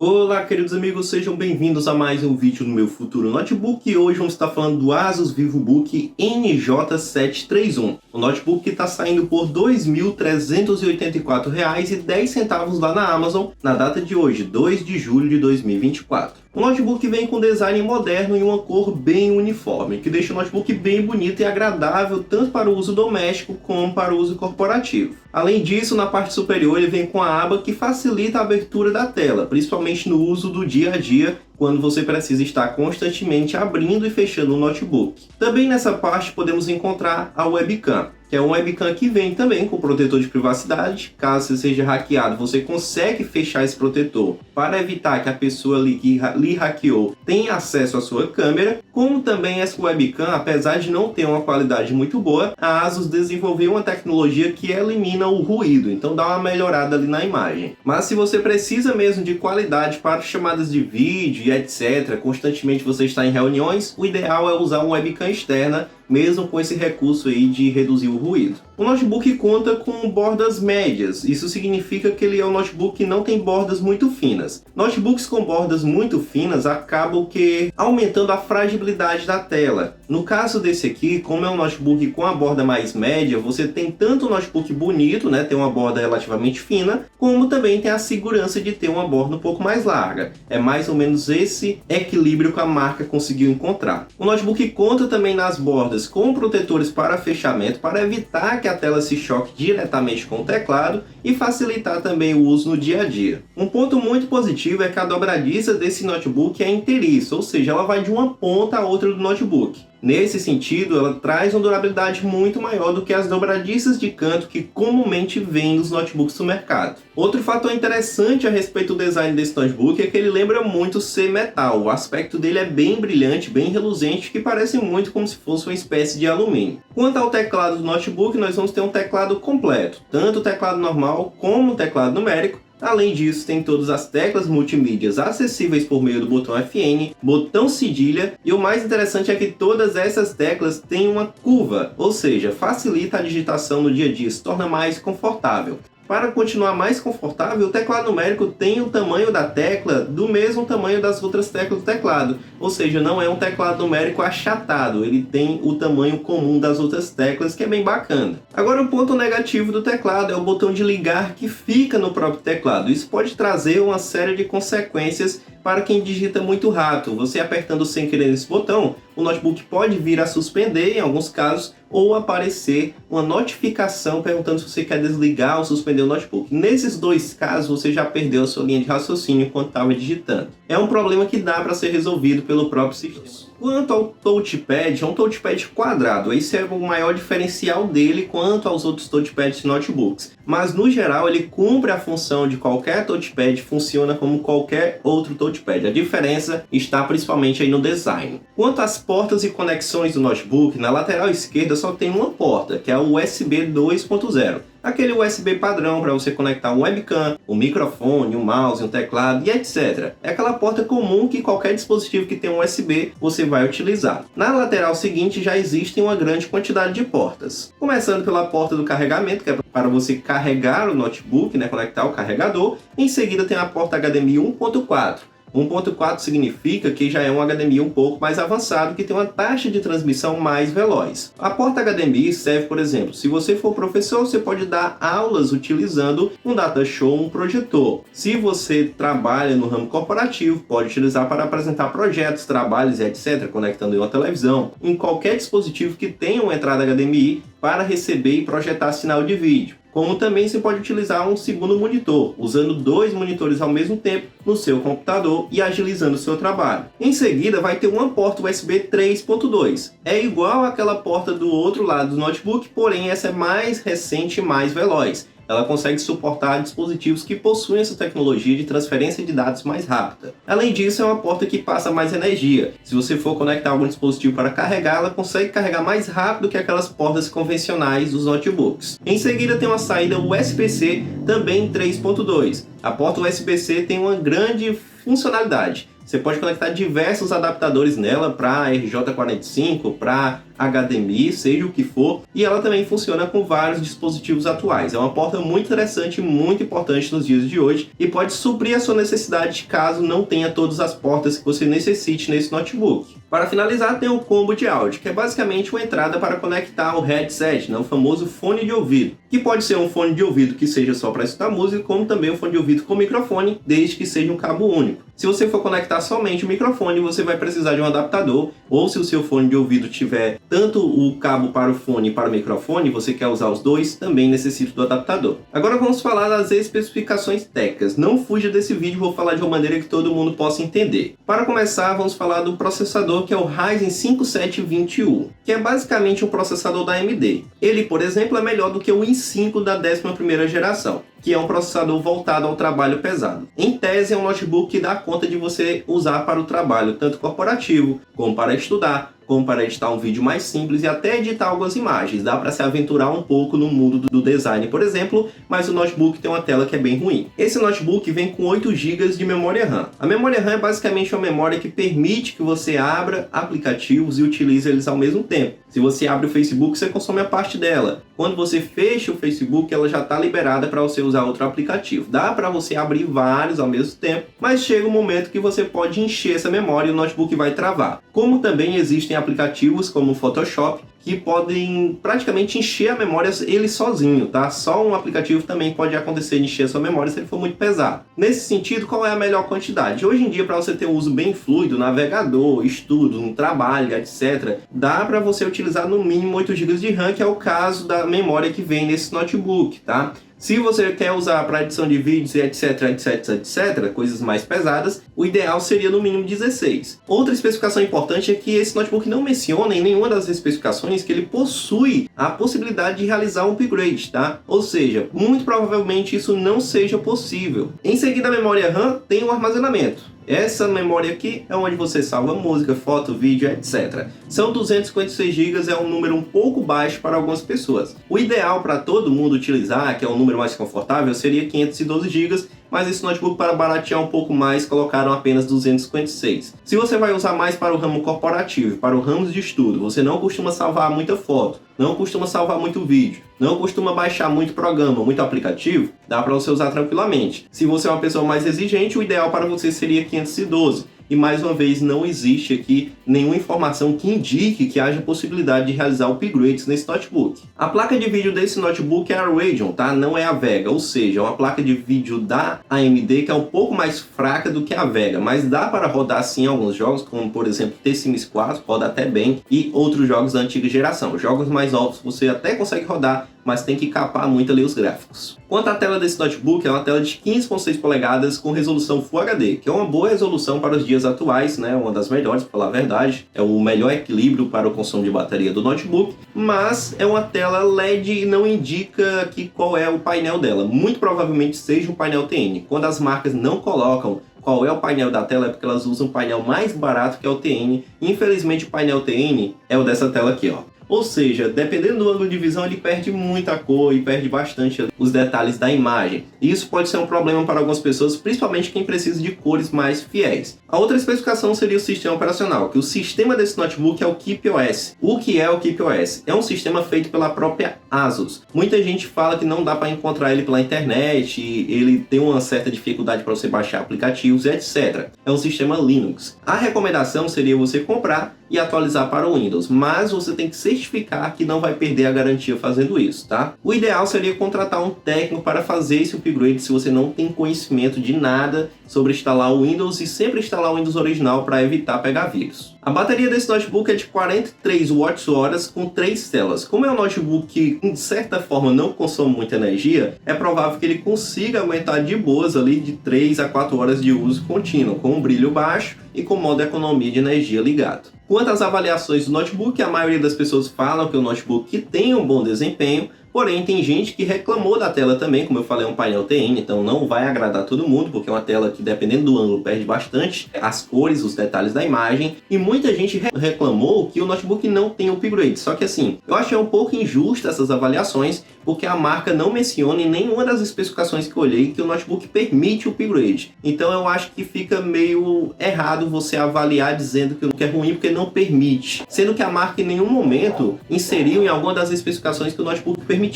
Olá, queridos amigos, sejam bem-vindos a mais um vídeo no meu futuro notebook. E hoje vamos estar falando do Asus VivoBook NJ731. O notebook que está saindo por R$ 2.384,10 lá na Amazon, na data de hoje, 2 de julho de 2024. O notebook vem com design moderno e uma cor bem uniforme, que deixa o notebook bem bonito e agradável tanto para o uso doméstico como para o uso corporativo. Além disso, na parte superior ele vem com a aba que facilita a abertura da tela, principalmente no uso do dia a dia, quando você precisa estar constantemente abrindo e fechando o notebook. Também nessa parte podemos encontrar a webcam, que é um webcam que vem também com protetor de privacidade. Caso você seja hackeado, você consegue fechar esse protetor para evitar que a pessoa que lhe hackeou tenha acesso à sua câmera. Como também essa webcam, apesar de não ter uma qualidade muito boa, a Asus desenvolveu uma tecnologia que elimina o ruído, então dá uma melhorada ali na imagem. Mas se você precisa mesmo de qualidade para chamadas de vídeo e etc., constantemente você está em reuniões, o ideal é usar uma webcam externa, mesmo com esse recurso aí de reduzir o ruído. O notebook conta com bordas médias, isso significa que ele é um notebook que não tem bordas muito finas. Notebooks com bordas muito finas acabam aumentando a fragilidade da tela. No caso desse aqui, como é um notebook com a borda mais média, você tem tanto um notebook bonito, né, tem uma borda relativamente fina, como também tem a segurança de ter uma borda um pouco mais larga. É mais ou menos esse equilíbrio que a marca conseguiu encontrar. O notebook conta também nas bordas com protetores para fechamento, para evitar que a tela se choque diretamente com o teclado e facilitar também o uso no dia a dia. Um ponto muito positivo é que a dobradiça desse notebook é inteiriça, ou seja, ela vai de uma ponta a outra do notebook. Nesse sentido, ela traz uma durabilidade muito maior do que as dobradiças de canto que comumente vêm nos notebooks do mercado. Outro fator interessante a respeito do design desse notebook é que ele lembra muito ser metal. O aspecto dele é bem brilhante, bem reluzente, que parece muito como se fosse uma espécie de alumínio. Quanto ao teclado do notebook, nós vamos ter um teclado completo, tanto o teclado normal como o teclado numérico. Além disso, tem todas as teclas multimídias acessíveis por meio do botão FN, botão cedilha, e o mais interessante é que todas essas teclas têm uma curva, ou seja, facilita a digitação no dia a dia, se torna mais confortável. Para continuar mais confortável, o teclado numérico tem o tamanho da tecla do mesmo tamanho das outras teclas do teclado, ou seja, não é um teclado numérico achatado, ele tem o tamanho comum das outras teclas, que é bem bacana. Agora, o ponto negativo do teclado é o botão de ligar que fica no próprio teclado. Isso pode trazer uma série de consequências para quem digita muito rápido. Você apertando sem querer esse botão, o notebook pode vir a suspender em alguns casos, ou aparecer uma notificação perguntando se você quer desligar ou suspender o notebook. Nesses dois casos, você já perdeu a sua linha de raciocínio enquanto estava digitando. É um problema que dá para ser resolvido pelo próprio sistema. Quanto ao touchpad, é um touchpad quadrado. Esse é o maior diferencial dele quanto aos outros touchpads de notebooks. Mas, no geral, ele cumpre a função de qualquer touchpad, funciona como qualquer outro touchpad. A diferença está principalmente aí no design. Quanto às portas e conexões do notebook, na lateral esquerda só tem uma porta, que é o USB 2.0. Aquele USB padrão para você conectar um webcam, um microfone, um mouse, um teclado e etc. É aquela porta comum que qualquer dispositivo que tem um USB você vai utilizar. Na lateral seguinte já existem uma grande quantidade de portas. Começando pela porta do carregamento, que é para você carregar o notebook, conectar o carregador. Em seguida tem a porta HDMI 1.4. 1.4 significa que já é um HDMI um pouco mais avançado, que tem uma taxa de transmissão mais veloz. A porta HDMI serve, por exemplo, se você for professor, você pode dar aulas utilizando um datashow, um projetor. Se você trabalha no ramo corporativo, pode utilizar para apresentar projetos, trabalhos, etc., conectando em uma televisão, em qualquer dispositivo que tenha uma entrada HDMI para receber e projetar sinal de vídeo. Como também você pode utilizar um segundo monitor, usando 2 monitores ao mesmo tempo no seu computador e agilizando o seu trabalho. Em seguida vai ter uma porta USB 3.2. É igual àquela porta do outro lado do notebook, porém essa é mais recente e mais veloz. Ela consegue suportar dispositivos que possuem essa tecnologia de transferência de dados mais rápida. Além disso, é uma porta que passa mais energia. Se você for conectar algum dispositivo para carregar, ela consegue carregar mais rápido que aquelas portas convencionais dos notebooks. Em seguida, tem uma saída USB-C, também 3.2. A porta USB-C tem uma grande funcionalidade. Você pode conectar diversos adaptadores nela para RJ45, para HDMI, seja o que for, e ela também funciona com vários dispositivos atuais. É uma porta muito interessante e muito importante nos dias de hoje e pode suprir a sua necessidade caso não tenha todas as portas que você necessite nesse notebook. Para finalizar, tem o combo de áudio, que é basicamente uma entrada para conectar o headset, o famoso fone de ouvido, que pode ser um fone de ouvido que seja só para escutar música, como também um fone de ouvido com microfone, desde que seja um cabo único. Se você for conectar somente o microfone, você vai precisar de um adaptador, ou se o seu fone de ouvido tiver tanto o cabo para o fone e para o microfone, você quer usar os dois, também necessita do adaptador. Agora vamos falar das especificações técnicas. Não fuja desse vídeo, vou falar de uma maneira que todo mundo possa entender. Para começar, vamos falar do processador, que é o Ryzen 5720U, que é basicamente um processador da AMD. Ele, por exemplo, é melhor do que o i5 da 11ª geração, que é um processador voltado ao trabalho pesado. Em tese, é um notebook que dá conta de você usar para o trabalho, tanto corporativo, como para estudar, como para editar um vídeo mais simples e até editar algumas imagens. Dá para se aventurar um pouco no mundo do design, por exemplo, mas o notebook tem uma tela que é bem ruim. Esse notebook vem com 8 GB de memória RAM. A memória RAM é basicamente uma memória que permite que você abra aplicativos e utilize eles ao mesmo tempo. Se você abre o Facebook, você consome a parte dela. Quando você fecha o Facebook, ela já está liberada para você usar outro aplicativo. Dá para você abrir vários ao mesmo tempo, mas chega um momento que você pode encher essa memória e o notebook vai travar. Como também existem aplicativos como o Photoshop, que podem praticamente encher a memória ele sozinho, tá? Só um aplicativo também pode acontecer de encher a sua memória se ele for muito pesado. Nesse sentido, qual é a melhor quantidade? Hoje em dia, para você ter um uso bem fluido, navegador, estudo, no trabalho, etc., dá para você utilizar no mínimo 8 GB de RAM, que é o caso da memória que vem nesse notebook, tá? Se você quer usar para edição de vídeos e etc, coisas mais pesadas, o ideal seria no mínimo 16. Outra especificação importante é que esse notebook não menciona em nenhuma das especificações que ele possui a possibilidade de realizar um upgrade, tá? Ou seja, muito provavelmente isso não seja possível. Em seguida, a memória RAM tem o armazenamento. Essa memória aqui é onde você salva música, foto, vídeo, etc. São 256 GB, é um número um pouco baixo para algumas pessoas. O ideal para todo mundo utilizar, que é um número mais confortável, seria 512 GB, mas esse notebook, para baratear um pouco mais, colocaram apenas 256. Se você vai usar mais para o ramo corporativo, para o ramo de estudo, você não costuma salvar muita foto, não costuma salvar muito vídeo, não costuma baixar muito programa, muito aplicativo, dá para você usar tranquilamente. Se você é uma pessoa mais exigente, o ideal para você seria 512. E mais uma vez, não existe aqui nenhuma informação que indique que haja possibilidade de realizar upgrades nesse notebook. A placa de vídeo desse notebook é a Radeon, tá? Não é a Vega, ou seja, é uma placa de vídeo da AMD que é um pouco mais fraca do que a Vega, mas dá para rodar sim alguns jogos, como por exemplo The Sims 4, roda até bem, e outros jogos da antiga geração. Jogos mais novos você até consegue rodar, mas tem que capar muito ali os gráficos. Quanto à tela desse notebook, é uma tela de 15,6 polegadas com resolução Full HD, que é uma boa resolução para os dias atuais, né? Uma das melhores, para falar a verdade. É o melhor equilíbrio para o consumo de bateria do notebook, mas é uma tela LED e não indica aqui qual é o painel dela. Muito provavelmente seja um painel TN. Quando as marcas não colocam qual é o painel da tela, é porque elas usam um painel mais barato, que é o TN. Infelizmente, o painel TN é o dessa tela aqui, ó. Ou seja, dependendo do ângulo de visão, ele perde muita cor e perde bastante os detalhes da imagem. E isso pode ser um problema para algumas pessoas, principalmente quem precisa de cores mais fiéis. A outra especificação seria o sistema operacional, que o sistema desse notebook é o KeepOS. O que é o KeepOS? É um sistema feito pela própria ASUS. Muita gente fala que não dá para encontrar ele pela internet, e ele tem uma certa dificuldade para você baixar aplicativos, etc. É um sistema Linux. A recomendação seria você comprar e atualizar para o Windows, mas você tem que certificar que não vai perder a garantia fazendo isso, tá? O ideal seria contratar um técnico para fazer esse upgrade se você não tem conhecimento de nada sobre instalar o Windows, e sempre instalar o Windows original para evitar pegar vírus. A bateria desse notebook é de 43 Wh com 3 telas. Como é um notebook que, de certa forma, não consome muita energia, é provável que ele consiga aguentar de boas ali de 3 a 4 horas de uso contínuo, com um brilho baixo e com modo economia de energia ligado. Quanto às avaliações do notebook, a maioria das pessoas falam que o notebook tem um bom desempenho, Porém, tem gente que reclamou da tela também, como eu falei, é um painel TN, então não vai agradar todo mundo, porque é uma tela que, dependendo do ângulo, perde bastante as cores, os detalhes da imagem, e muita gente reclamou que o notebook não tem upgrade. Só que assim, eu achei um pouco injusto essas avaliações, porque a marca não menciona em nenhuma das especificações que eu olhei que o notebook permite o upgrade. Então eu acho que fica meio errado você avaliar dizendo que é ruim porque não permite, sendo que a marca em nenhum momento inseriu em alguma das especificações que o notebook permitia.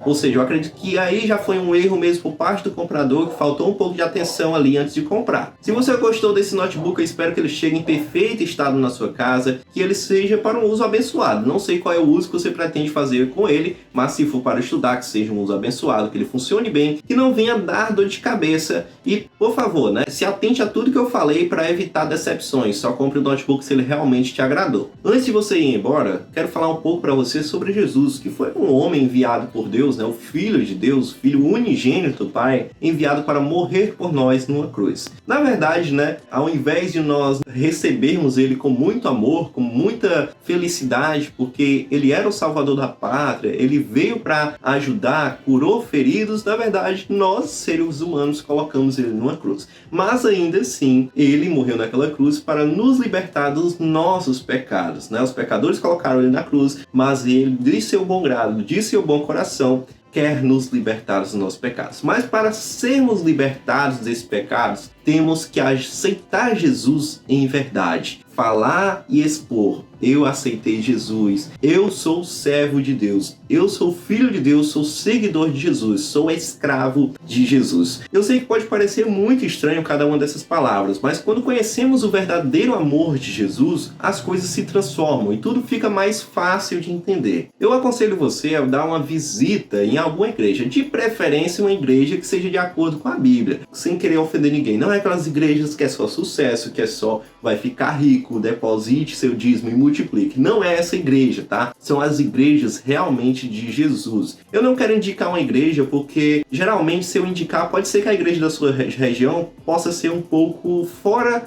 Ou seja, eu acredito que aí já foi um erro mesmo por parte do comprador, que faltou um pouco de atenção ali antes de comprar. Se você gostou desse notebook, eu espero que ele chegue em perfeito estado na sua casa, que ele seja para um uso abençoado. Não sei qual é o uso que você pretende fazer com ele, mas se for para estudar, que seja um uso abençoado, que ele funcione bem, que não venha dar dor de cabeça. E, por favor, se atente a tudo que eu falei para evitar decepções. Só compre o notebook se ele realmente te agradou. Antes de você ir embora, quero falar um pouco para você sobre Jesus, que foi um homem enviado por Deus, o Filho de Deus, Filho unigênito do Pai, enviado para morrer por nós numa cruz. Na verdade, ao invés de nós recebermos ele com muito amor, com muita felicidade, porque ele era o salvador da pátria, ele veio para ajudar, curou feridos, na verdade, nós, seres humanos, colocamos ele numa cruz. Mas ainda assim, ele morreu naquela cruz para nos libertar dos nossos pecados. Os pecadores colocaram ele na cruz, mas ele, de seu bom grado, de seu bom coração, quer nos libertar dos nossos pecados. Mas para sermos libertados desses pecados, temos que aceitar Jesus em verdade. Falar e expor. Eu aceitei Jesus. Eu sou servo de Deus. Eu sou filho de Deus. Sou seguidor de Jesus. Sou escravo de Jesus. Eu sei que pode parecer muito estranho cada uma dessas palavras, mas quando conhecemos o verdadeiro amor de Jesus, as coisas se transformam e tudo fica mais fácil de entender. Eu aconselho você a dar uma visita em alguma igreja, de preferência uma igreja que seja de acordo com a Bíblia, sem querer ofender ninguém. Não é aquelas igrejas que é só sucesso, que é só vai ficar rico, deposite seu dízimo e multiplique. Não é essa igreja, tá? São as igrejas realmente de Jesus. Eu não quero indicar uma igreja porque, geralmente, se eu indicar, pode ser que a igreja da sua região possa ser um pouco fora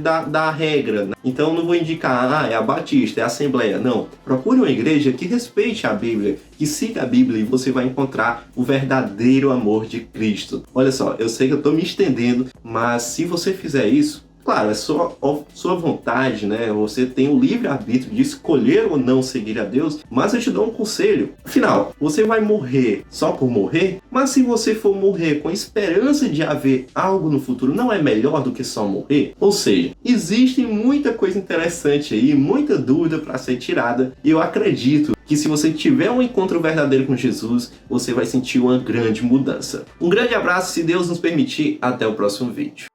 da regra. Então, não vou indicar, é a Batista, é a Assembleia. Não. Procure uma igreja que respeite a Bíblia, que siga a Bíblia e você vai encontrar o verdadeiro amor de Cristo. Olha só, eu sei que eu estou me estendendo, mas se você fizer isso, claro, é sua vontade, Você tem o livre-arbítrio de escolher ou não seguir a Deus, mas eu te dou um conselho. Afinal, você vai morrer só por morrer? Mas se você for morrer com esperança de haver algo no futuro, não é melhor do que só morrer? Ou seja, existe muita coisa interessante aí, muita dúvida para ser tirada, e eu acredito que se você tiver um encontro verdadeiro com Jesus, você vai sentir uma grande mudança. Um grande abraço, se Deus nos permitir, até o próximo vídeo.